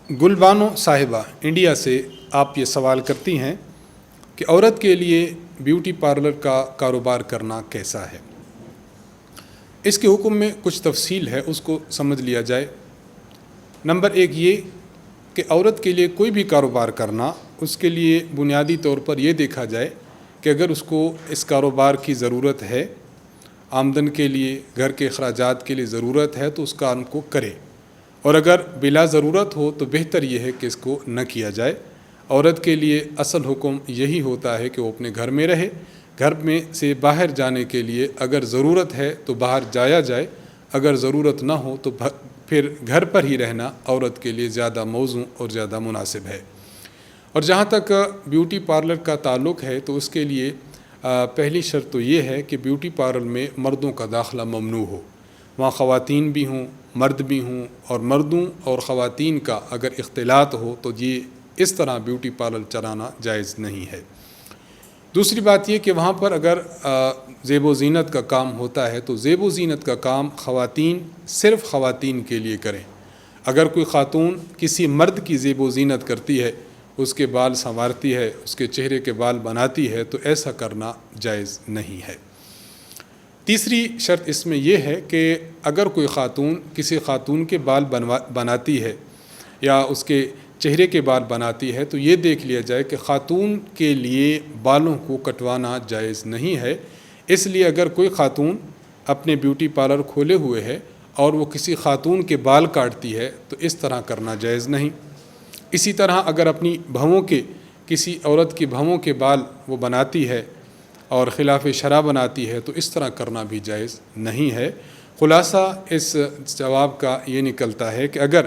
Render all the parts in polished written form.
گلبانو صاحبہ انڈیا سے آپ یہ سوال کرتی ہیں کہ عورت کے لیے بیوٹی پارلر کا کاروبار کرنا کیسا ہے۔ اس کے حکم میں کچھ تفصیل ہے، اس کو سمجھ لیا جائے۔ نمبر ایک یہ کہ عورت کے لیے کوئی بھی کاروبار کرنا، اس کے لیے بنیادی طور پر یہ دیکھا جائے کہ اگر اس کو اس کاروبار کی ضرورت ہے، آمدن کے لیے، گھر کے اخراجات کے لیے ضرورت ہے تو اس کام کو کرے، اور اگر بلا ضرورت ہو تو بہتر یہ ہے کہ اس کو نہ کیا جائے۔ عورت کے لیے اصل حکم یہی ہوتا ہے کہ وہ اپنے گھر میں رہے، گھر میں سے باہر جانے کے لیے اگر ضرورت ہے تو باہر جایا جائے، اگر ضرورت نہ ہو تو پھر گھر پر ہی رہنا عورت کے لیے زیادہ موزوں اور زیادہ مناسب ہے۔ اور جہاں تک بیوٹی پارلر کا تعلق ہے تو اس کے لیے پہلی شرط تو یہ ہے کہ بیوٹی پارلر میں مردوں کا داخلہ ممنوع ہو، وہاں خواتین بھی ہوں، مرد بھی ہوں، اور مردوں اور خواتین کا اگر اختلاط ہو تو یہ اس طرح بیوٹی پارلر چلانا جائز نہیں ہے۔ دوسری بات یہ کہ وہاں پر اگر زیب و زینت کا کام ہوتا ہے تو زیب و زینت کا کام خواتین صرف خواتین کے لیے کریں۔ اگر کوئی خاتون کسی مرد کی زیب و زینت کرتی ہے، اس کے بال سنوارتی ہے، اس کے چہرے کے بال بناتی ہے، تو ایسا کرنا جائز نہیں ہے۔ تیسری شرط اس میں یہ ہے کہ اگر کوئی خاتون کسی خاتون کے بال بناتی ہے یا اس کے چہرے کے بال بناتی ہے تو یہ دیکھ لیا جائے کہ خاتون کے لیے بالوں کو کٹوانا جائز نہیں ہے۔ اس لیے اگر کوئی خاتون اپنے بیوٹی پارلر کھولے ہوئے ہے اور وہ کسی خاتون کے بال کاٹتی ہے تو اس طرح کرنا جائز نہیں۔ اسی طرح اگر اپنی بھووں کے کسی عورت کی بھووں کے بال وہ بناتی ہے اور خلاف شرع بناتی ہے تو اس طرح کرنا بھی جائز نہیں ہے۔ خلاصہ اس جواب کا یہ نکلتا ہے کہ اگر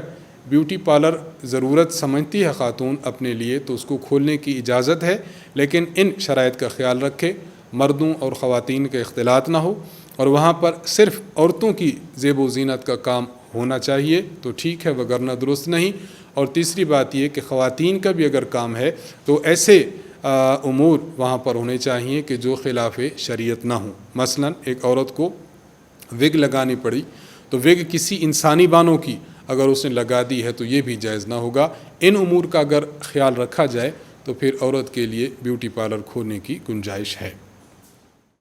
بیوٹی پارلر ضرورت سمجھتی ہے خاتون اپنے لیے تو اس کو کھولنے کی اجازت ہے، لیکن ان شرائط کا خیال رکھے، مردوں اور خواتین کا اختلاط نہ ہو، اور وہاں پر صرف عورتوں کی زیب و زینت کا کام ہونا چاہیے تو ٹھیک ہے، وگرنہ درست نہیں۔ اور تیسری بات یہ کہ خواتین کا بھی اگر کام ہے تو ایسے امور وہاں پر ہونے چاہیے کہ جو خلاف شریعت نہ ہوں۔ مثلا ایک عورت کو وگ لگانی پڑی تو وگ کسی انسانی بانوں کی اگر اس نے لگا دی ہے تو یہ بھی جائز نہ ہوگا۔ ان امور کا اگر خیال رکھا جائے تو پھر عورت کے لیے بیوٹی پارلر کھولنے کی گنجائش ہے۔